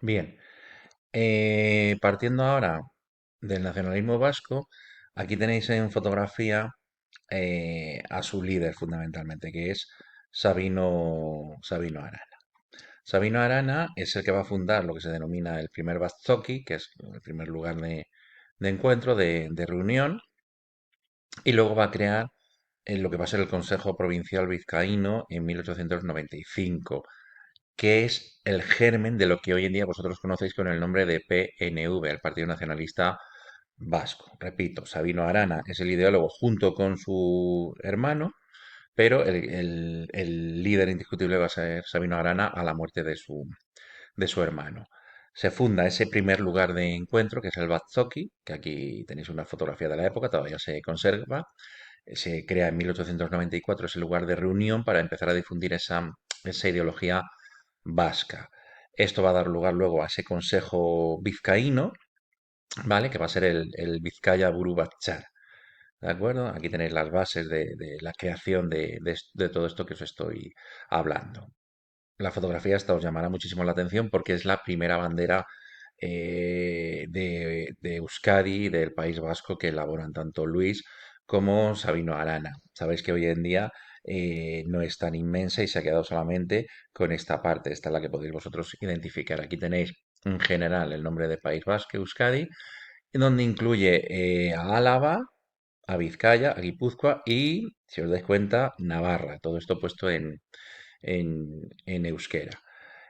Bien, partiendo ahora del nacionalismo vasco, aquí tenéis en fotografía a su líder fundamentalmente, que es Sabino Arana. Sabino Arana es el que va a fundar lo que se denomina el primer Bazzoki, que es el primer lugar de encuentro, de reunión, y luego va a crear lo que va a ser el Consejo Provincial Vizcaíno en 1895, que es el germen de lo que hoy en día vosotros conocéis con el nombre de PNV, el Partido Nacionalista Vasco. Repito, Sabino Arana es el ideólogo junto con su hermano, pero el líder indiscutible va a ser Sabino Arana a la muerte de su hermano. Se funda ese primer lugar de encuentro, que es el Bazzoki, que aquí tenéis una fotografía de la época, todavía se conserva. Se crea en 1894 ese lugar de reunión para empezar a difundir esa ideología vasca. Esto va a dar lugar luego a ese consejo vizcaíno, ¿vale? Que va a ser el Vizcaya Buru Batzar, ¿de acuerdo? Aquí tenéis las bases de la creación de todo esto que os estoy hablando. La fotografía esta os llamará muchísimo la atención porque es la primera bandera de Euskadi, del País Vasco, que elaboran tanto Luis como Sabino Arana. Sabéis que hoy en día no es tan inmensa y se ha quedado solamente con esta parte. Esta es la que podéis vosotros identificar. Aquí tenéis en general el nombre de País Vasco, Euskadi, en donde incluye a Álava, a Vizcaya, a Guipúzcoa y, si os dais cuenta, Navarra. Todo esto puesto en euskera.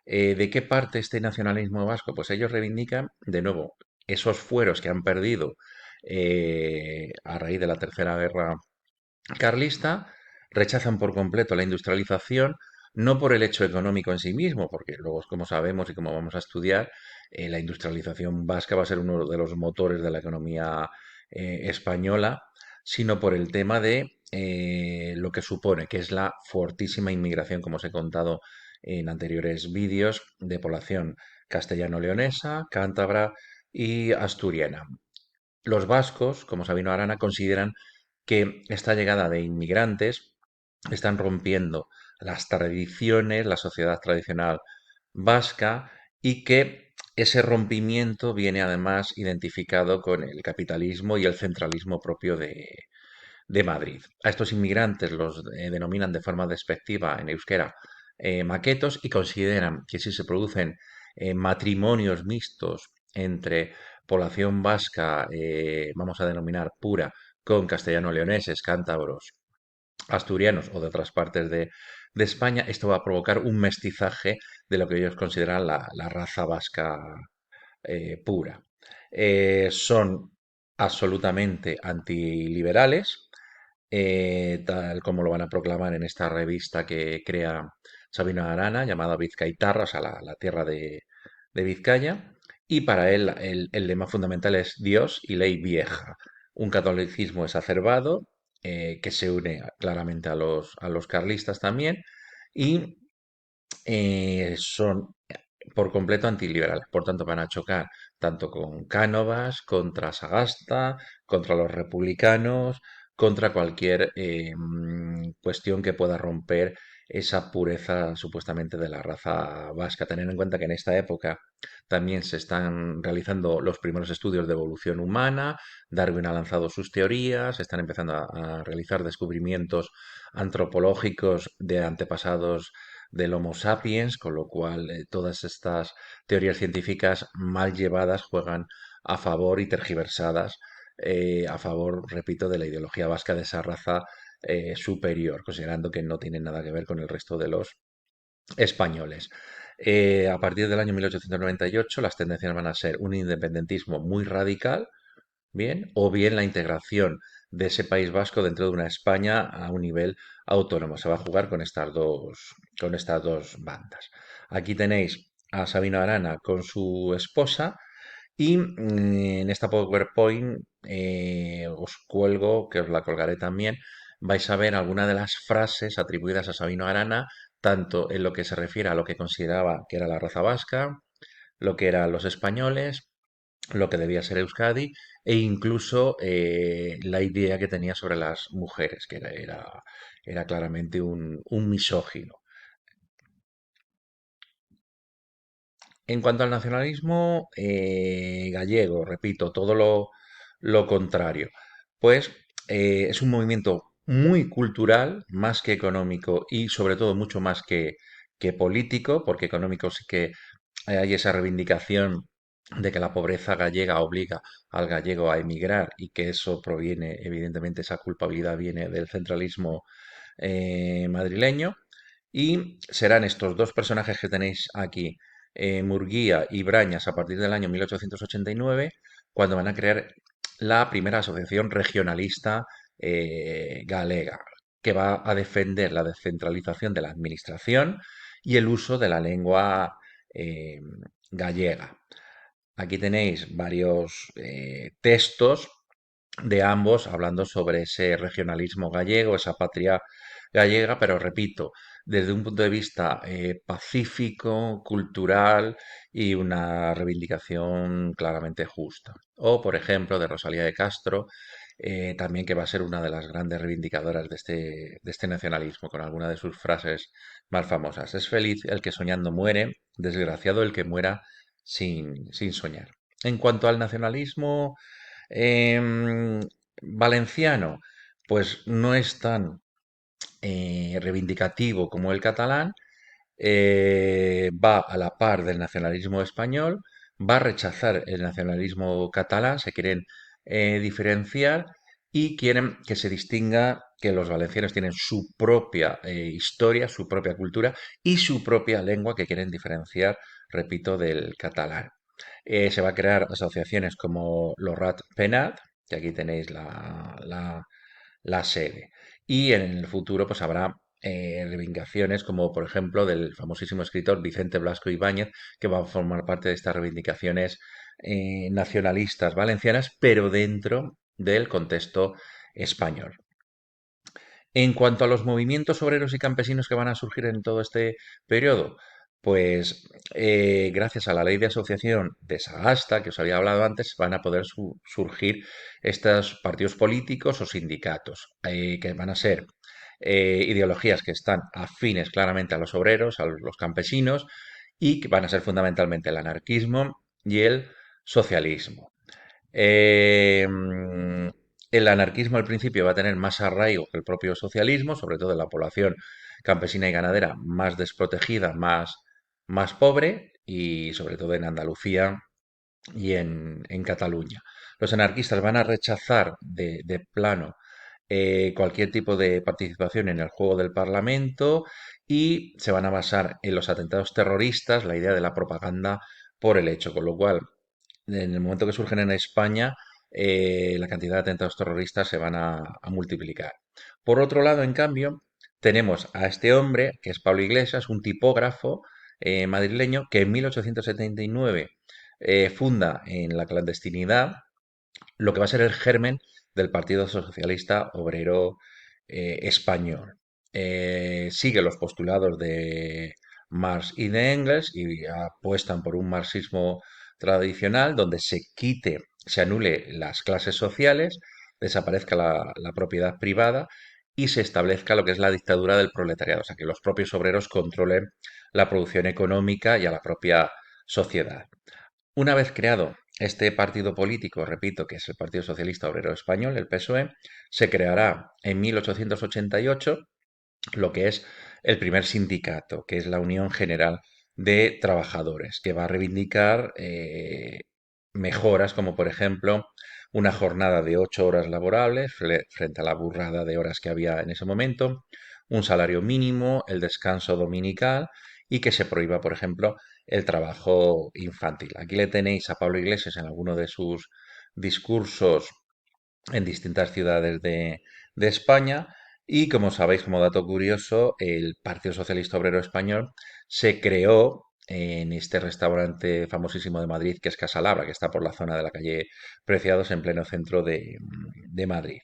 ¿De qué parte este nacionalismo vasco? Pues ellos reivindican, de nuevo, esos fueros que han perdido a raíz de la Tercera Guerra Carlista, rechazan por completo la industrialización, no por el hecho económico en sí mismo, porque luego, como sabemos y como vamos a estudiar, la industrialización vasca va a ser uno de los motores de la economía española, sino por el tema de lo que supone, que es la fortísima inmigración, como os he contado en anteriores vídeos, de población castellano-leonesa, cántabra y asturiana. Los vascos, como Sabino Arana, consideran que esta llegada de inmigrantes están rompiendo las tradiciones, la sociedad tradicional vasca y que ese rompimiento viene además identificado con el capitalismo y el centralismo propio de Madrid. A estos inmigrantes los denominan de forma despectiva en euskera maquetos y consideran que si se producen matrimonios mixtos entre población vasca, vamos a denominar pura, con castellano-leoneses, cántabros, asturianos o de otras partes de España, esto va a provocar un mestizaje de lo que ellos consideran la raza vasca pura. Son absolutamente antiliberales, tal como lo van a proclamar en esta revista que crea Sabino Arana, llamada Vizcaitarra, o sea, la tierra de Vizcaya. Y para él el lema fundamental es Dios y ley vieja. Un catolicismo exacerbado que se une claramente a los carlistas también y son por completo antiliberales. Por tanto, van a chocar tanto con Cánovas, contra Sagasta, contra los republicanos, contra cualquier cuestión que pueda romper esa pureza supuestamente de la raza vasca. Tener en cuenta que en esta época también se están realizando los primeros estudios de evolución humana, Darwin ha lanzado sus teorías, se están empezando a realizar descubrimientos antropológicos de antepasados del Homo sapiens, con lo cual todas estas teorías científicas mal llevadas juegan a favor y tergiversadas a favor, repito, de la ideología vasca de esa raza superior, considerando que no tiene nada que ver con el resto de los españoles. A partir del año 1898 las tendencias van a ser un independentismo muy radical, bien, o bien la integración de ese País Vasco dentro de una España a un nivel autónomo. Se va a jugar con estas dos bandas. Aquí tenéis a Sabino Arana con su esposa y en esta PowerPoint os cuelgo, que os la colgaré también, vais a ver algunas de las frases atribuidas a Sabino Arana, tanto en lo que se refiere a lo que consideraba que era la raza vasca, lo que eran los españoles, lo que debía ser Euskadi e incluso la idea que tenía sobre las mujeres, que era claramente un misógino. En cuanto al nacionalismo gallego, repito, todo lo contrario. Pues es un movimiento muy cultural, más que económico y sobre todo mucho más que político, porque económico sí que hay esa reivindicación de que la pobreza gallega obliga al gallego a emigrar y que eso proviene, evidentemente, esa culpabilidad viene del centralismo madrileño. Y serán estos dos personajes que tenéis aquí, Murguía y Brañas, a partir del año 1889, cuando van a crear la primera asociación regionalista galega, que va a defender la descentralización de la administración y el uso de la lengua eh, gallega. Aquí tenéis varios textos de ambos hablando sobre ese regionalismo gallego, esa patria gallega, pero repito, desde un punto de vista pacífico, cultural y una reivindicación claramente justa. O, por ejemplo, de Rosalía de Castro, también que va a ser una de las grandes reivindicadoras de este nacionalismo, con alguna de sus frases más famosas. Es feliz el que soñando muere, desgraciado el que muera sin soñar. En cuanto al nacionalismo Em, valenciano, pues no es tan reivindicativo como el catalán, va a la par del nacionalismo español, va a rechazar el nacionalismo catalán, se quieren diferenciar y quieren que se distinga que los valencianos tienen su propia historia, su propia cultura y su propia lengua que quieren diferenciar, repito, del catalán. Se va a crear asociaciones como Lorrat Penat, que aquí tenéis la sede. Y en el futuro pues habrá reivindicaciones como por ejemplo del famosísimo escritor Vicente Blasco Ibáñez, que va a formar parte de estas reivindicaciones nacionalistas valencianas, pero dentro del contexto español. En cuanto a los movimientos obreros y campesinos que van a surgir en todo este periodo, pues gracias a la ley de asociación de Sagasta, que os había hablado antes, van a poder surgir estos partidos políticos o sindicatos, que van a ser ideologías que están afines claramente a los obreros, a los campesinos, y que van a ser fundamentalmente el anarquismo y el socialismo. El anarquismo al principio va a tener más arraigo que el propio socialismo, sobre todo en la población campesina y ganadera más desprotegida, más pobre, y sobre todo en Andalucía y en Cataluña. Los anarquistas van a rechazar de plano cualquier tipo de participación en el juego del Parlamento y se van a basar en los atentados terroristas, la idea de la propaganda por el hecho, con lo cual en el momento que surgen en España, la cantidad de atentados terroristas se van a multiplicar. Por otro lado, en cambio, tenemos a este hombre, que es Pablo Iglesias, un tipógrafo madrileño, que en 1879 funda en la clandestinidad lo que va a ser el germen del Partido Socialista Obrero Español. Sigue los postulados de Marx y de Engels y apuestan por un marxismo tradicional donde se quite, se anule las clases sociales, desaparezca la propiedad privada y se establezca lo que es la dictadura del proletariado, o sea, que los propios obreros controlen la producción económica y a la propia sociedad. Una vez creado este partido político, repito, que es el Partido Socialista Obrero Español, el PSOE, se creará en 1888 lo que es el primer sindicato, que es la Unión General de Trabajadores, que va a reivindicar mejoras como, por ejemplo, una jornada de 8 horas laborables frente a la burrada de horas que había en ese momento, un salario mínimo, el descanso dominical y que se prohíba, por ejemplo, el trabajo infantil. Aquí le tenéis a Pablo Iglesias en alguno de sus discursos en distintas ciudades de España. Y como sabéis, como dato curioso, el Partido Socialista Obrero Español se creó en este restaurante famosísimo de Madrid, que es Casa Labra, que está por la zona de la calle Preciados, en pleno centro de Madrid.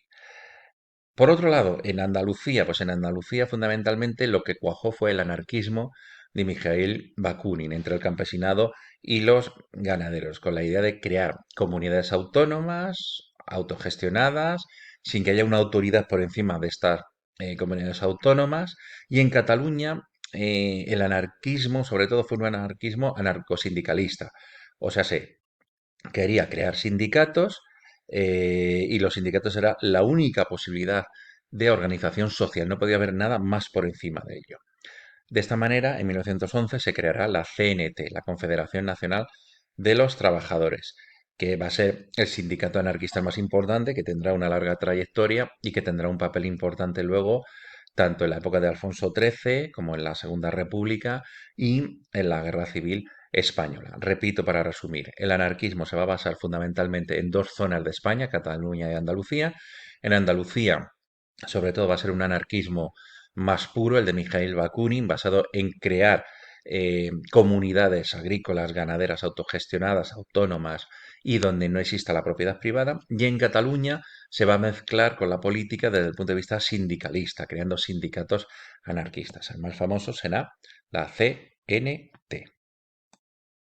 Por otro lado, en Andalucía, pues en Andalucía fundamentalmente lo que cuajó fue el anarquismo de Mijail Bakunin entre el campesinado y los ganaderos, con la idea de crear comunidades autónomas, autogestionadas, sin que haya una autoridad por encima de estas comunidades autónomas. Y en Cataluña el anarquismo, sobre todo, fue un anarquismo anarcosindicalista. O sea, se quería crear sindicatos y los sindicatos era la única posibilidad de organización social. No podía haber nada más por encima de ello. De esta manera, en 1911 se creará la CNT, la Confederación Nacional de los Trabajadores, que va a ser el sindicato anarquista más importante, que tendrá una larga trayectoria y que tendrá un papel importante luego, tanto en la época de Alfonso XIII como en la Segunda República y en la Guerra Civil Española. Repito para resumir, el anarquismo se va a basar fundamentalmente en dos zonas de España, Cataluña y Andalucía. En Andalucía, sobre todo, va a ser un anarquismo más puro, el de Mikhail Bakunin, basado en crear comunidades agrícolas, ganaderas autogestionadas, autónomas y donde no exista la propiedad privada. Y en Cataluña se va a mezclar con la política desde el punto de vista sindicalista, creando sindicatos anarquistas. El más famoso será la CNT.